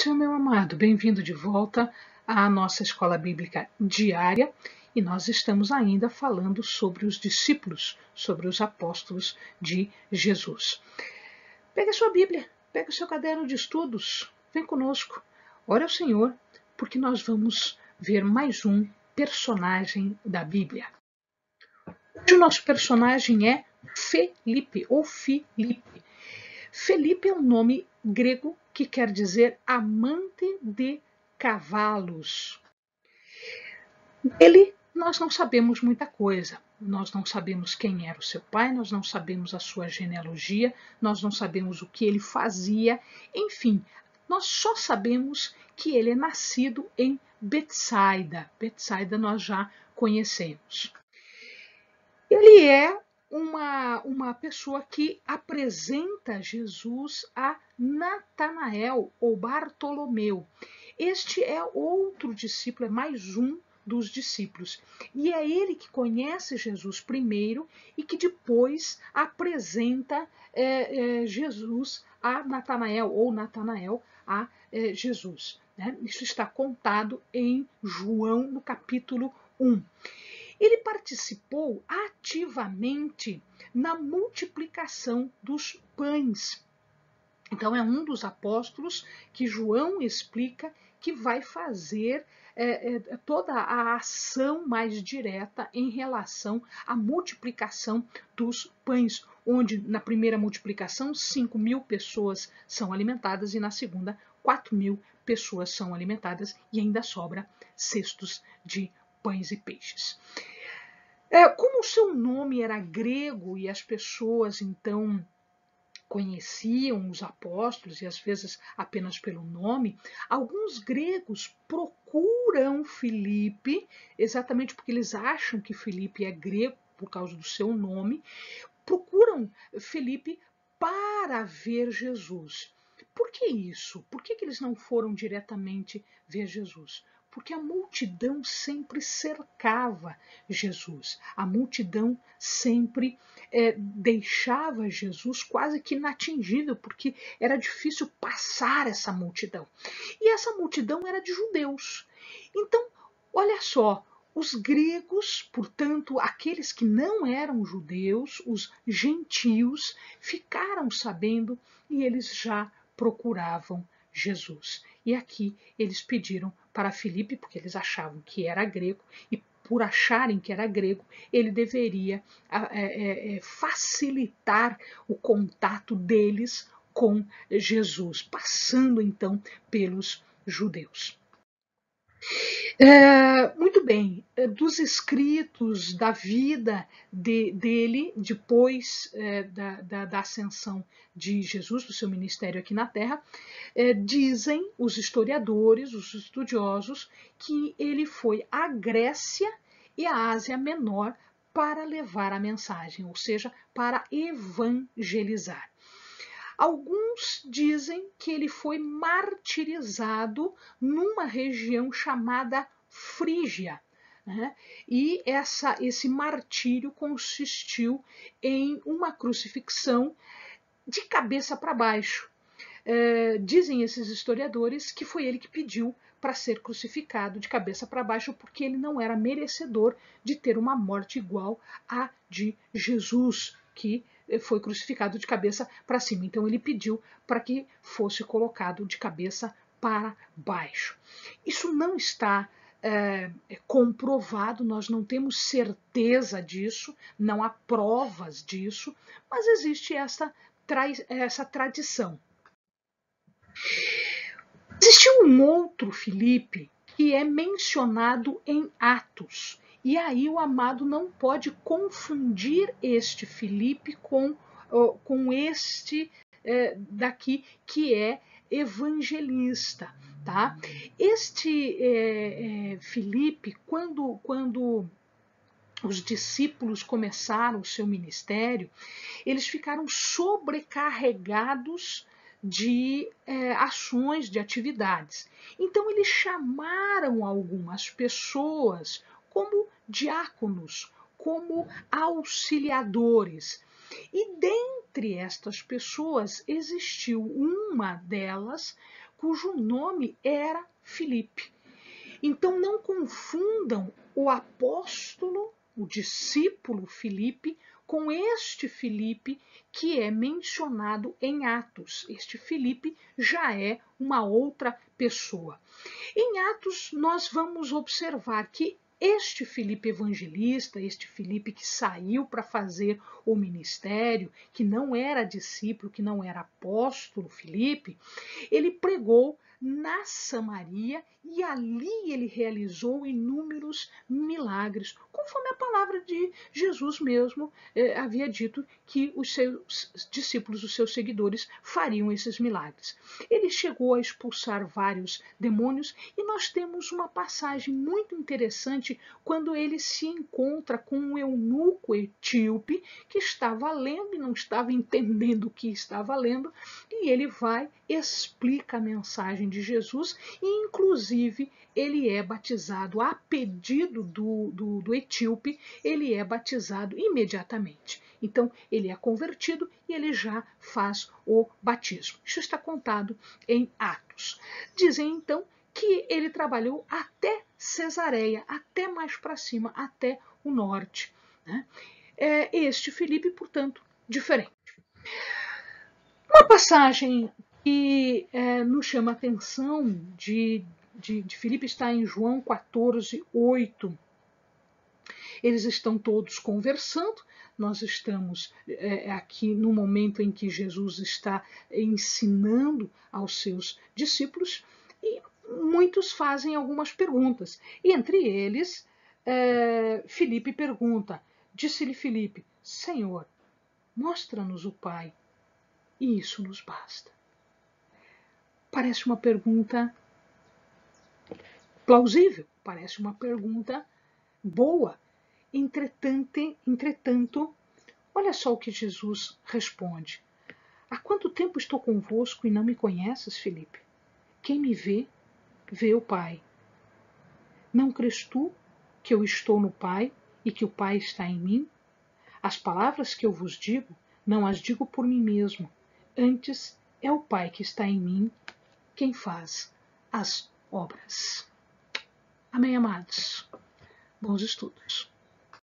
dia, meu amado. Bem-vindo de volta à nossa escola bíblica diária e nós estamos ainda falando sobre os discípulos, sobre os apóstolos de Jesus. Pega a sua Bíblia, pega o seu caderno de estudos, vem conosco, ore ao Senhor, porque nós vamos ver mais um personagem da Bíblia. Hoje o nosso personagem é Felipe ou Filipe. Felipe é um nome grego que quer dizer amante de cavalos. Dele nós não sabemos muita coisa. Nós não sabemos quem era o seu pai, nós não sabemos a sua genealogia, nós não sabemos o que ele fazia, enfim, nós só sabemos que ele é nascido em Betsaida. Betsaida nós já conhecemos. Ele é uma pessoa que apresenta Jesus a Natanael ou Bartolomeu. Este é outro discípulo, é mais um dos discípulos. E é ele que conhece Jesus primeiro e que depois apresenta Jesus a Natanael, ou Natanael a Jesus. Né? Isso está contado em João, no capítulo 1. Ele participou ativamente na multiplicação dos pães. Então, é um dos apóstolos que João explica que vai fazer toda a ação mais direta em relação à multiplicação dos pães, onde na primeira multiplicação 5.000 pessoas são alimentadas e na segunda 4.000 pessoas são alimentadas e ainda sobra cestos de pães e peixes. Como o seu nome era grego e as pessoas então conheciam os apóstolos e às vezes apenas pelo nome, alguns gregos procuram Filipe, exatamente porque eles acham que Filipe é grego por causa do seu nome, procuram Filipe para ver Jesus. Por que isso? Por que eles não foram diretamente ver Jesus? Porque a multidão sempre cercava Jesus. A multidão sempre deixava Jesus quase que inatingível, porque era difícil passar essa multidão. E essa multidão era de judeus. Então, olha só, os gregos, portanto, aqueles que não eram judeus, os gentios, ficaram sabendo e eles já procuravam Jesus. E aqui eles pediram para Filipe, porque eles achavam que era grego, e por acharem que era grego, ele deveria facilitar o contato deles com Jesus, passando então pelos judeus. Muito bem, dos escritos da vida dele, depois da ascensão de Jesus, do seu ministério aqui na Terra, dizem os historiadores, os estudiosos, que ele foi à Grécia e à Ásia Menor para levar a mensagem, ou seja, para evangelizar. Alguns dizem que ele foi martirizado numa região chamada Frígia. Né? E esse martírio consistiu em uma crucifixão de cabeça para baixo. Dizem esses historiadores que foi ele que pediu para ser crucificado de cabeça para baixo, porque ele não era merecedor de ter uma morte igual à de Jesus, que foi crucificado de cabeça para cima. Então ele pediu para que fosse colocado de cabeça para baixo. Isso não está comprovado, nós não temos certeza disso, não há provas disso, mas existe essa tradição. Existe um outro Filipe que é mencionado em Atos. E aí o amado não pode confundir este Filipe com este daqui que é evangelista. Tá? Este Filipe, quando os discípulos começaram o seu ministério, eles ficaram sobrecarregados de ações, de atividades. Então eles chamaram algumas pessoas como diáconos, como auxiliadores. E dentre estas pessoas existiu uma delas cujo nome era Filipe. Então não confundam o apóstolo, o discípulo Filipe, com este Filipe que é mencionado em Atos. Este Filipe já é uma outra pessoa. Em Atos, nós vamos observar que este Filipe evangelista, este Filipe que saiu para fazer o ministério, que não era discípulo, que não era apóstolo Filipe, ele pregou na Samaria e ali ele realizou inúmeros milagres, conforme a palavra de Jesus mesmo havia dito que os seus discípulos, os seus seguidores, fariam esses milagres. Ele chegou a expulsar vários demônios e nós temos uma passagem muito interessante quando ele se encontra com um eunuco etíope que estava lendo e não estava entendendo o que estava lendo, e ele vai, explica a mensagem de Jesus e, inclusive, ele é batizado a pedido do etíope, ele é batizado imediatamente. Então, ele é convertido e ele já faz o batismo. Isso está contado em Atos. Dizem, então, que ele trabalhou até Cesareia, até mais para cima, até o norte. Né? Este Filipe, portanto, diferente. Uma passagem que nos chama a atenção de Filipe está em João 14:8. Eles estão todos conversando. Nós estamos aqui no momento em que Jesus está ensinando aos seus discípulos e muitos fazem algumas perguntas. E entre eles, Filipe pergunta, disse-lhe Filipe, Senhor, mostra-nos o Pai e isso nos basta. Parece uma pergunta plausível, parece uma pergunta boa. Entretanto, olha só o que Jesus responde. Há quanto tempo estou convosco e não me conheces, Filipe? Quem me vê, vê o Pai. Não crês tu que eu estou no Pai e que o Pai está em mim? As palavras que eu vos digo, não as digo por mim mesmo. Antes é o Pai que está em mim quem faz as obras. Amém, amados? Bons estudos.